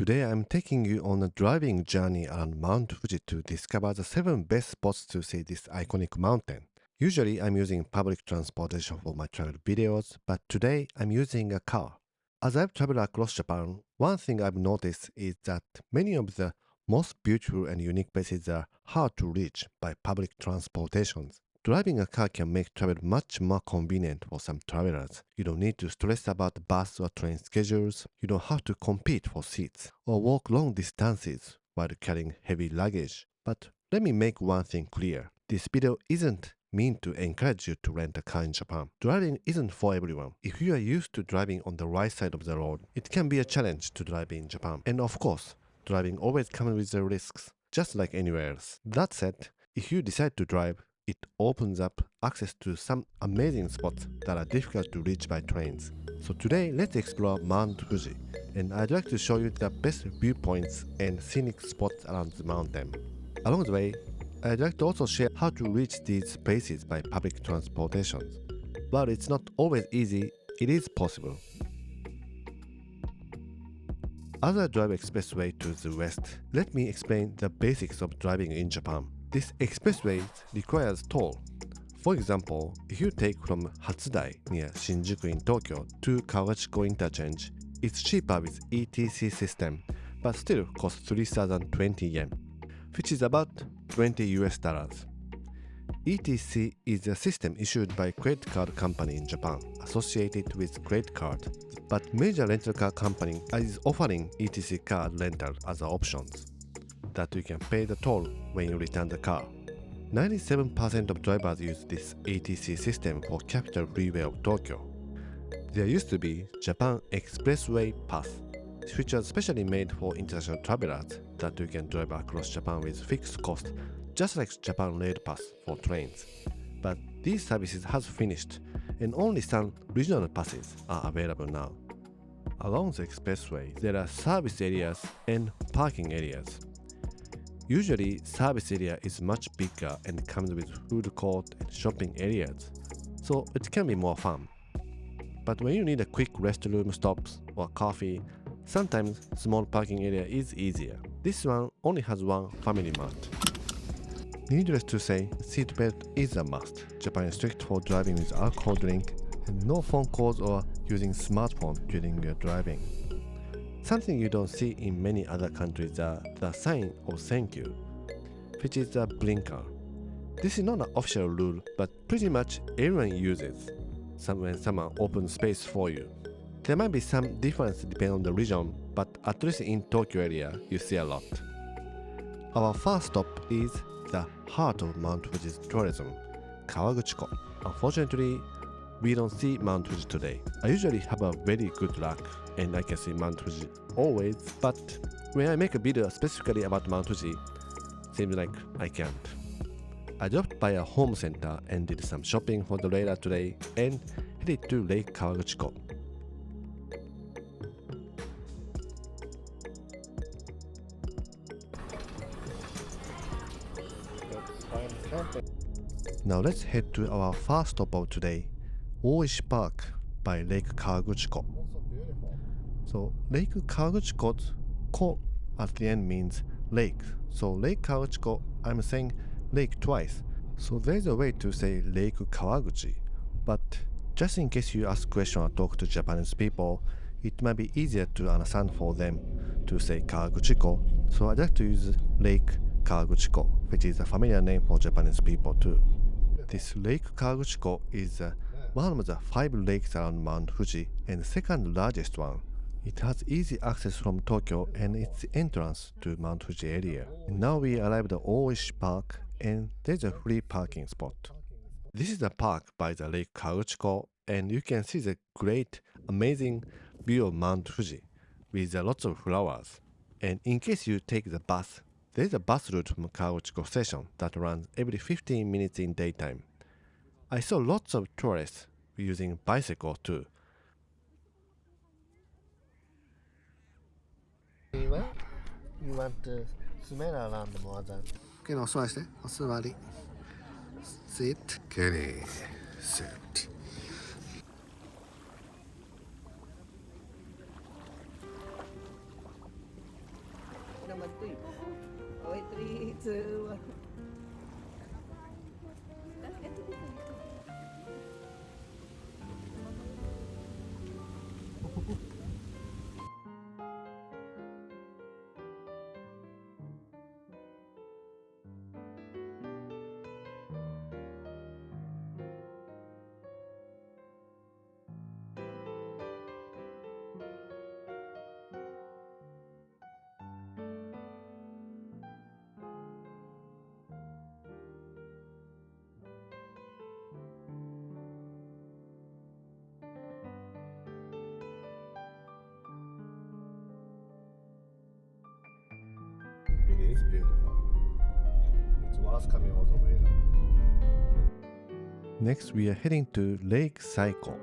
Today I'm taking you on a driving journey around Mount Fuji to discover the 7 best spots to see this iconic mountain. Usually I'm using public transportation for my travel videos, but today I'm using a car. As I've traveled across Japan, one thing I've noticed is that many of the most beautiful and unique places are hard to reach by public transportations. Driving a car can make travel much more convenient for some travelers. You don't need to stress about bus or train schedules. You don't have to compete for seats or walk long distances while carrying heavy luggage. But let me make one thing clear. This video isn't meant to encourage you to rent a car in Japan. Driving isn't for everyone. If you are used to driving on the right side of the road, it can be a challenge to drive in Japan. And of course, driving always comes with the risks, just like anywhere else. That said, if you decide to drive, it opens up access to some amazing spots that are difficult to reach by trains. So today, let's explore Mount Fuji, and I'd like to show you the best viewpoints and scenic spots around the mountain. Along the way, I'd like to also share how to reach these places by public transportation. While it's not always easy, it is possible. As I drive expressway to the west, let me explain the basics of driving in Japan. This expressway requires toll. For example, if you take from Hatsudai near Shinjuku in Tokyo to Kawaguchiko interchange, it's cheaper with ETC system, but still costs 3,020 yen, which is about $20 US. ETC is a system issued by credit card company in Japan associated with credit card, but major rental car company is offering ETC card rental as options that you can pay the toll when you return the car. 97% of drivers use this ETC system for Capital Freeway of Tokyo. There used to be Japan Expressway Pass, which was specially made for international travelers that you can drive across Japan with fixed cost, just like Japan Rail Pass for trains. But these services has finished, and only some regional passes are available now. Along the expressway, there are service areas and parking areas. Usually, service area is much bigger and comes with food court and shopping areas, so it can be more fun. But when you need a quick restroom stops or coffee, sometimes small parking area is easier. This one only has one family mart. Needless to say, seatbelt is a must. Japan is strict for driving with alcohol drink and no phone calls or using smartphone during your driving. Something you don't see in many other countries are the sign of thank you, which is a blinker. This is not an official rule, but pretty much everyone uses when someone opens space for you. There might be some difference depending on the region, but at least in Tokyo area, you see a lot. Our first stop is the heart of Mount Fuji's tourism, Kawaguchiko. Unfortunately, we don't see Mount Fuji today. I usually have a very good luck and I can see Mount Fuji always, but when I make a video specifically about Mount Fuji, seems like I can't. I dropped by a home center and did some shopping for the radar today and headed to Lake Kawaguchiko. Now let's head to our first stop of today, Oishi Park by Lake Kawaguchiko. So Lake Kawaguchiko's ko at the end means lake. So Lake Kawaguchiko, I'm saying lake twice. So there's a way to say Lake Kawaguchi. But just in case you ask question or talk to Japanese people, it might be easier to understand for them to say Kawaguchiko. So I'd like to use Lake Kawaguchiko, which is a familiar name for Japanese people too. This Lake Kawaguchiko is one of the 5 lakes around Mount Fuji and the second largest one. It has easy access from Tokyo and it's the entrance to Mount Fuji area. And now we arrived at Oishi Park and there's a free parking spot. This is the park by the Lake Kawaguchiko and you can see the great, amazing view of Mount Fuji with lots of flowers. And in case you take the bus, there's a bus route from Kawaguchiko station that runs every 15 minutes in daytime. I saw lots of tourists using bicycle too. You want to smell around more than. Okay, no, so sit. Okay, sit. ka magtuyo. Okay, 3, 2, 1. It is beautiful. It's worth coming all the way down. Next, we are heading to Lake Saiko.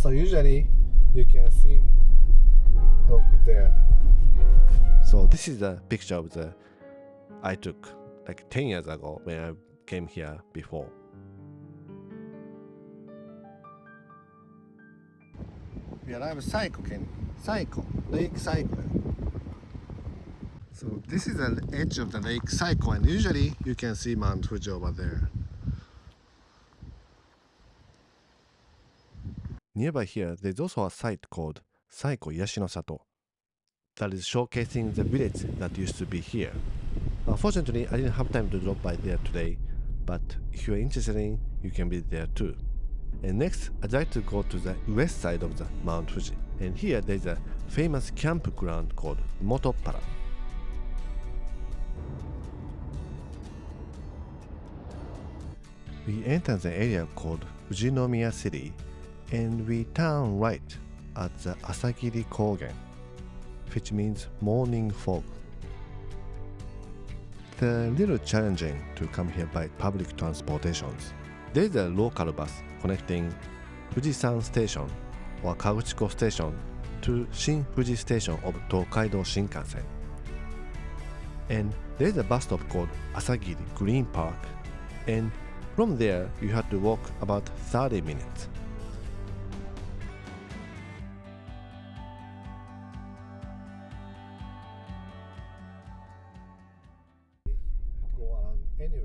So usually you can see dog there. So this is a picture of the I took like 10 years ago when I came here before. We arrived Saiko, Saiko, Lake Saiko. So this is the edge of the Lake Saiko, and usually you can see Mount Fuji over there. Nearby here, there's also a site called Saiko Yashino-sato that is showcasing the village that used to be here. Unfortunately, I didn't have time to drop by there today, but if you're interested in, you can visit there too. And next, I'd like to go to the west side of the Mount Fuji, and here there's a famous campground called Fumotoppara. We enter the area called Fujinomiya City, and we turn right at the Asagiri Kogen, which means morning fog. They're a little challenging to come here by public transportations. There's a local bus connecting Fujisan Station or Kawaguchiko Station to Shin Fuji Station of Tokaido Shinkansen. And there's a bus stop called Asagiri Green Park, and from there you have to walk about 30 minutes.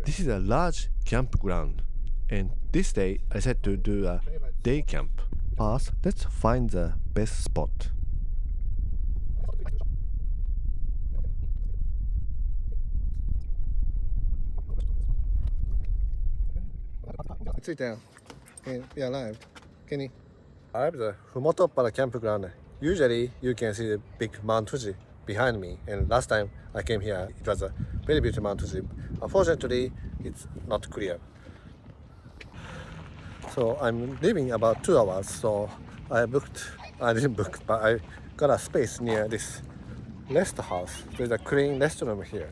This is a large campground, and this day I decided to do a day camp. First, let's find the best spot. Sit down. We arrived. Kenny. Arrived the Fumotoppara campground. Usually you can see the big Mount Fuji behind me, and last time I came here it was a very beautiful Mount Fuji. Unfortunately, it's not clear. So I'm leaving about 2 hours, so I didn't book, but I got a space near this rest house. There's a clean restroom here.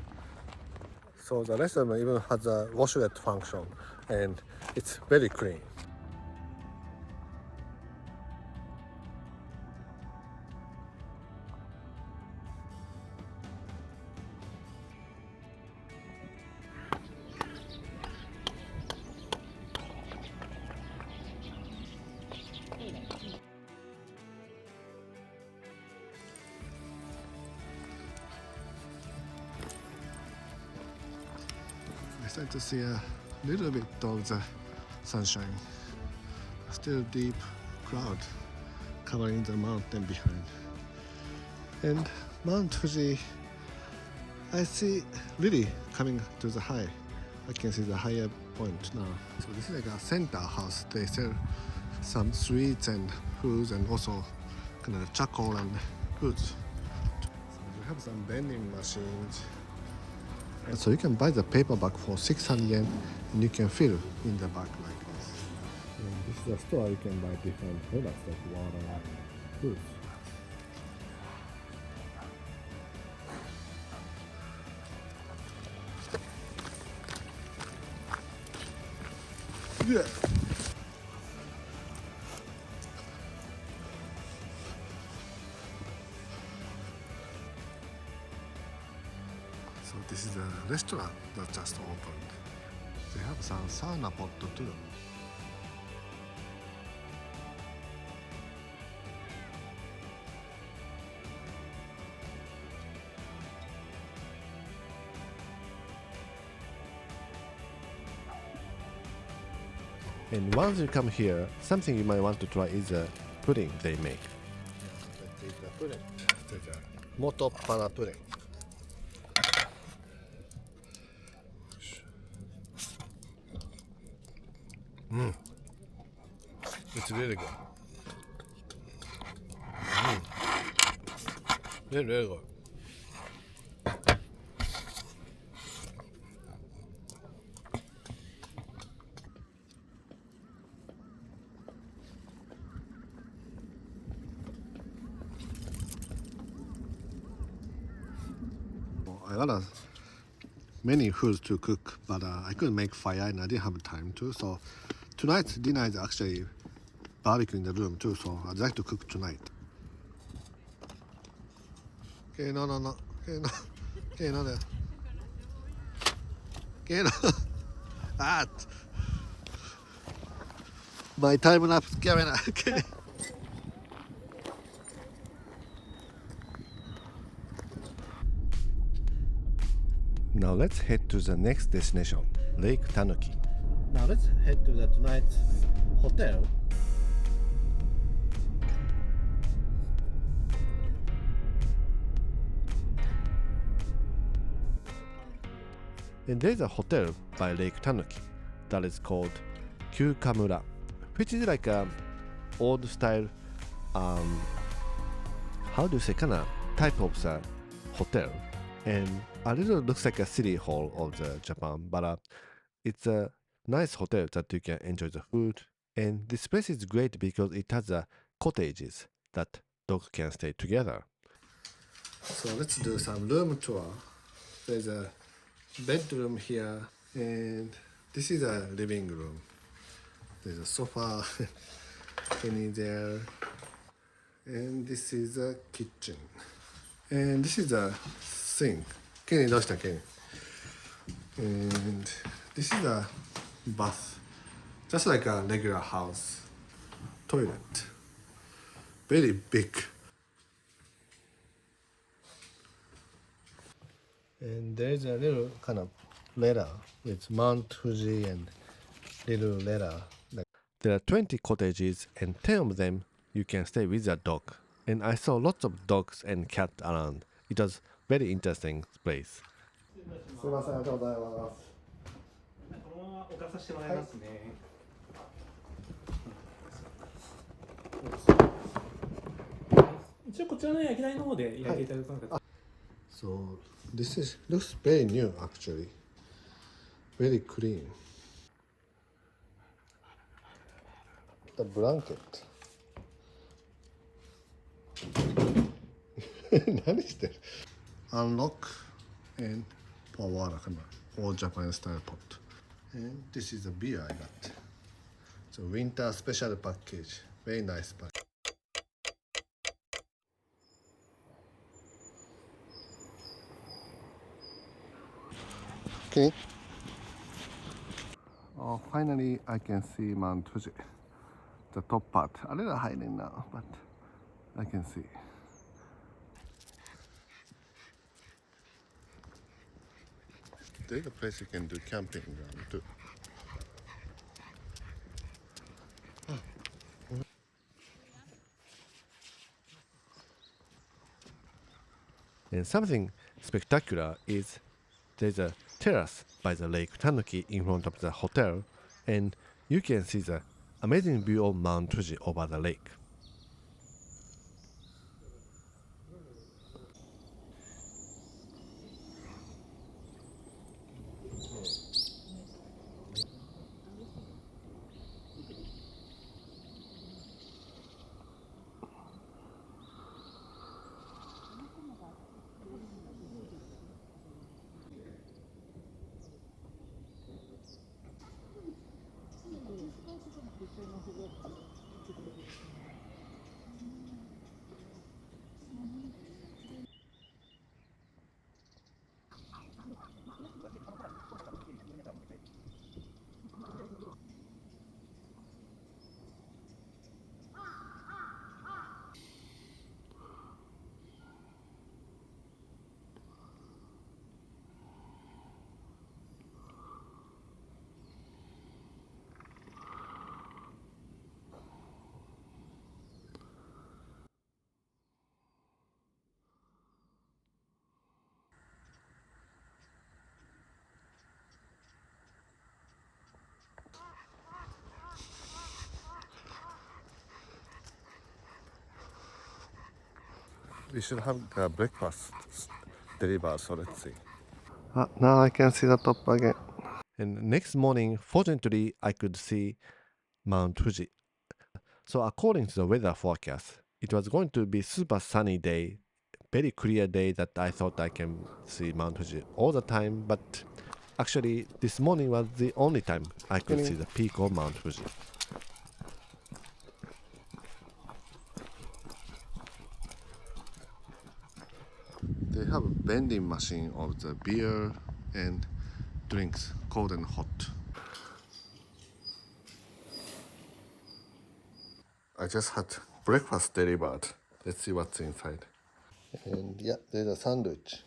So the restroom even has a washlet function, and it's very clean. I start to see a little bit of the sunshine. Still deep cloud covering the mountain behind. And Mount Fuji, I see really coming to the high. I can see the higher point now. So this is like a center house. They sell some sweets and foods and also kind of charcoal and foods. So we have some vending machines. And so you can buy the paper bag for 600 yen and you can fill in the bag like this. And this is a store you can buy different products like water and foods. Yeah. this is a restaurant that just opened. They have some sauna pot too. And once you come here, something you might want to try is a pudding they make. Let's eat the pudding. Fumotoppara pudding. It's really good. Really, really good. I got many foods to cook, but I couldn't make fire and I didn't have time to. So tonight's dinner is actually barbecue in the room too. So I'd like to cook tonight. Okay, no. Okay, no. Okay, no. Okay, no. Ah, my time lapse camera. Okay. Now let's head to the next destination, Lake Tanuki. Now let's head to the tonight's hotel. And there's a hotel by Lake Tanuki that is called Kyukamura, which is like a old style, how do you say, kind of type of the hotel, and a little looks like a city hall of the Japan, but it's a nice hotel that you can enjoy the food. And this place is great because it has cottages that dogs can stay together. So let's do some room tour. There's a bedroom here, and this is a living room. There's a sofa, Kenny there, and this is a kitchen. And this is a sink. Kenny, どうした Kenny? And this is a bath, just like a regular house. Toilet, very big. And there's a little kind of letter with Mt.Fuji and little letter. There are 20 cottages and 10 of them you can stay with a dog. And I saw lots of dogs and cats around. It was very interesting place. すみません、ありがとうございます。このまま置かさせてもらいますね。一応こちらの焼き台の方で焼いていただくのか。So this looks very new actually. Very clean. The blanket. 何してる Unlock and pour water, come on. All Japan style pot. And this is a beer I got. It's a winter special package. Very nice package. Okay. Oh, finally I can see Mount Fuji. The top part. A little hiding now, but I can see. There's a place you can do camping around too. And something spectacular is there's a terrace by the Lake Tanuki in front of the hotel, and you can see the amazing view of Mount Fuji over the lake. we should have breakfast delivered, so let's see. Now I can see the top again. And next morning, fortunately, I could see Mount Fuji. So according to the weather forecast, it was going to be super sunny day, very clear day that I thought I can see Mount Fuji all the time, but actually this morning was the only time I could see the peak of Mount Fuji. They have a vending machine of the beer and drinks, cold and hot. I just had breakfast delivered. Let's see what's inside. And yeah, there's a sandwich.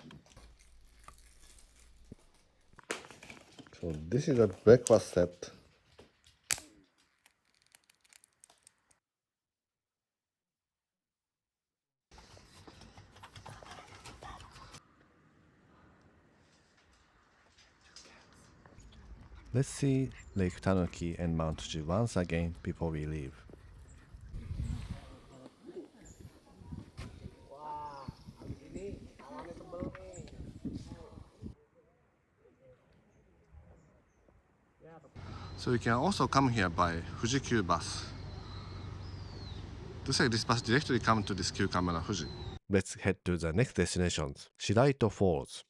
So this is a breakfast set. Let's see Lake Tanukiko and Mount Fuji once again before we leave. So you can also come here by Fuji-Q bus. Looks like this bus directly comes to this Q Camera Fuji. Let's head to the next destinations, Shiraito Falls.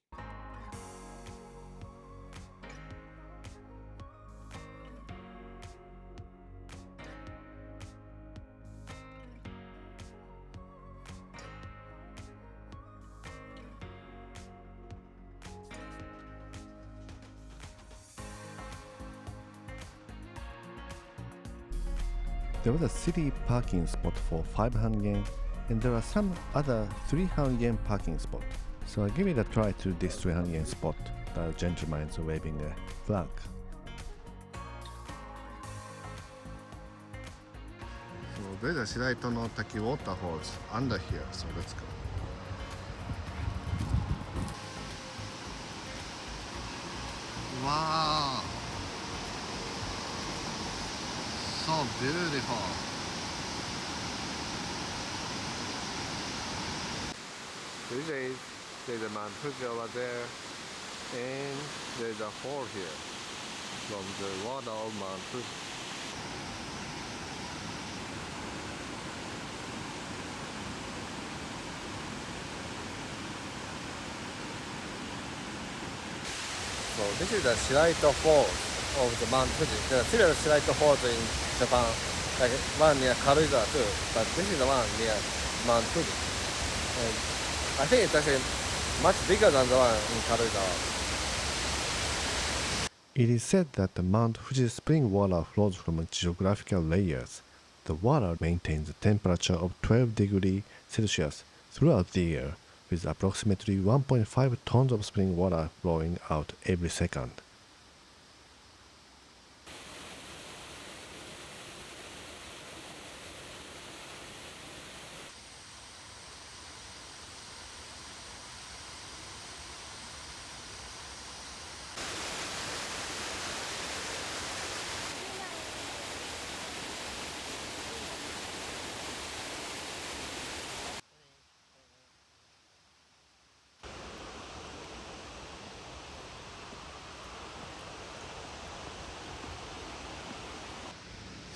There was a city parking spot for 500 yen, and there are some other 300 yen parking spot. So I give it a try to this 300 yen spot. The gentleman is waving a flag. So there's a Shiraito no Taki waterfalls under here, so let's go. Wow! So beautiful! There's a Mount Fuji over there, and there's a fall here from the water of Mount Fuji. So this is the Shiraito Falls of the Mount Fuji. There are several Shiraito Falls in Japan, like one near Karuiza too, but this is the one near Mount Fuji. And I think it's actually much bigger than the one in Karuiza. It is said that the Mount Fuji spring water flows from geographical layers. The water maintains a temperature of 12 degrees Celsius throughout the year, with approximately 1.5 tons of spring water flowing out every second.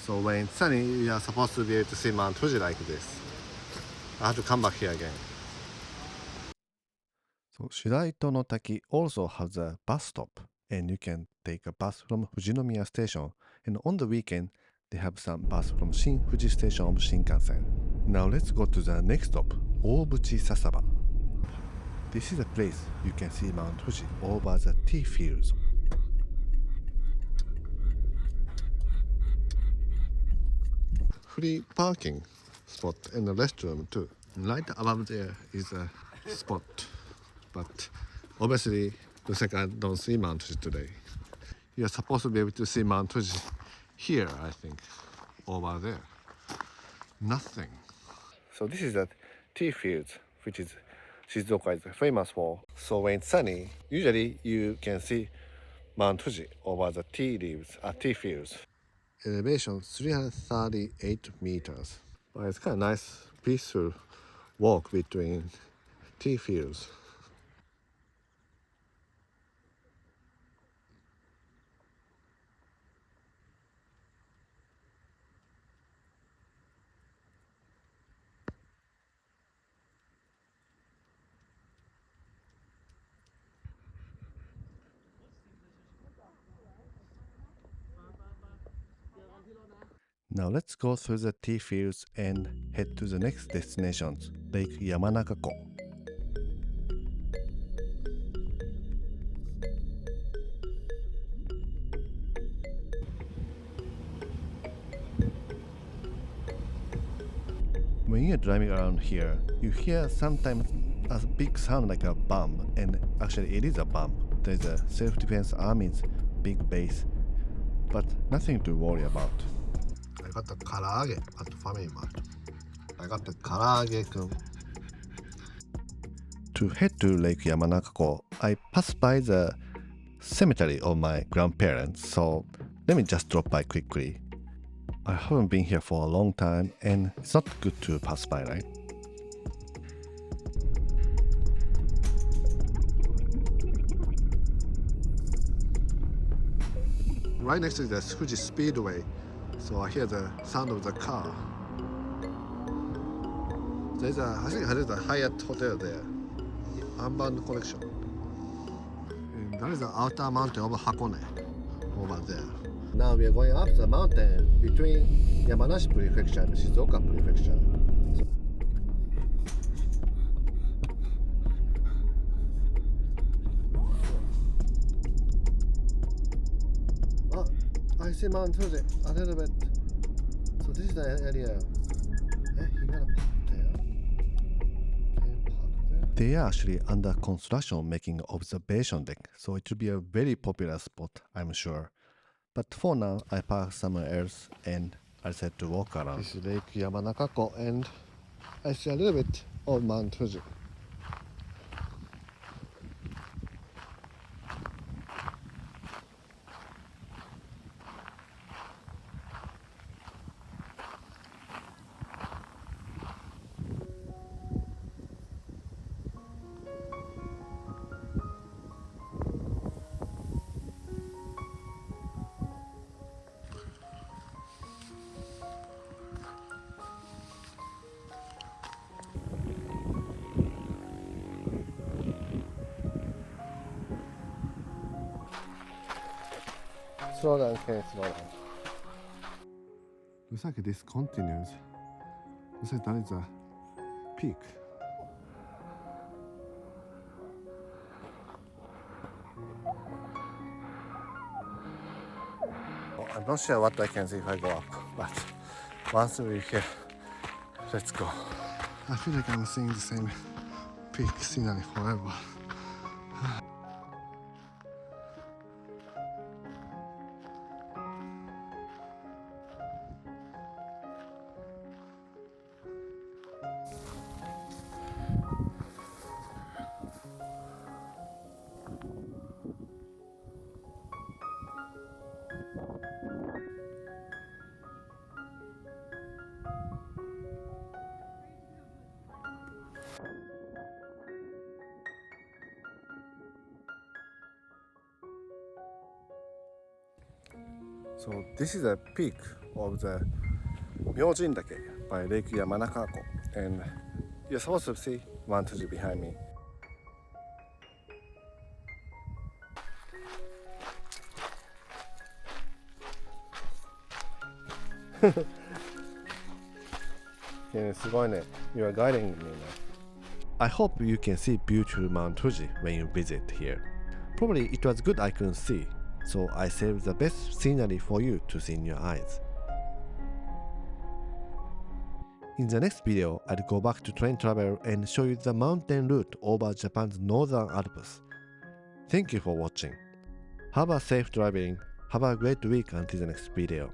So when it's sunny, you are supposed to be able to see Mount Fuji like this. I have to come back here again. So Shiraito no Taki also has a bus stop, and you can take a bus from Fujinomiya Station, and on the weekend they have some bus from Shin Fuji Station of Shinkansen. Now let's go to the next stop, Obuchi Sasaba. This is a place you can see Mount Fuji over the tea fields. Free parking spot and a restroom too. Right above there is a spot, but obviously looks like I don't see Mount Fuji today. You're supposed to be able to see Mount Fuji here, I think, over there. Nothing. So this is the tea fields, which is Shizuoka is famous for. So when it's sunny, usually you can see Mount Fuji over the tea fields. Elevation 338 meters. But it's kind of nice, peaceful walk between tea fields. Now let's go through the tea fields and head to the next destinations, Lake Yamanakako. When you're driving around here, you hear sometimes a big sound like a bomb, and actually it is a bomb. There's a self-defense army's big base, but nothing to worry about. I got the karaage at the Family Mart. I got the karaage-kun. To head to Lake Yamanakako, I passed by the cemetery of my grandparents, so let me just drop by quickly. I haven't been here for a long time, and it's not good to pass by, right? Right next to the Fuji Speedway, so I hear the sound of the car. I think there's a Hyatt hotel there, Unbound Collection. And that is the outer mountain of Hakone, over there. Now we are going up the mountain between Yamanashi Prefecture and Shizuoka Prefecture. Oh, I see Mount Fuji a little bit. So this is the area. You gotta park there? Can you park there? They are actually under construction making observation deck, so it will be a very popular spot, I'm sure. But for now, I park somewhere else and I said to walk around. This is Lake Yamanakako and I see a little bit of Mount Fuji. Slow down, okay, slow down. Looks like this continues. Looks like that is a peak. I'm not sure what I can see if I go up, but once we're here, let's go. I feel like I'm seeing the same peak scenery forever. So this is the peak of the Myoujin-dake by Lake Yamanakako, and you're supposed to see Mount Fuji behind me. You are guiding me now. I hope you can see beautiful Mount Fuji when you visit here. Probably it was good I couldn't see, so I saved the best scenery for you to see in your eyes. In the next video, I'll go back to train travel and show you the mountain route over Japan's northern Alps. Thank you for watching. Have a safe driving, have a great week until the next video.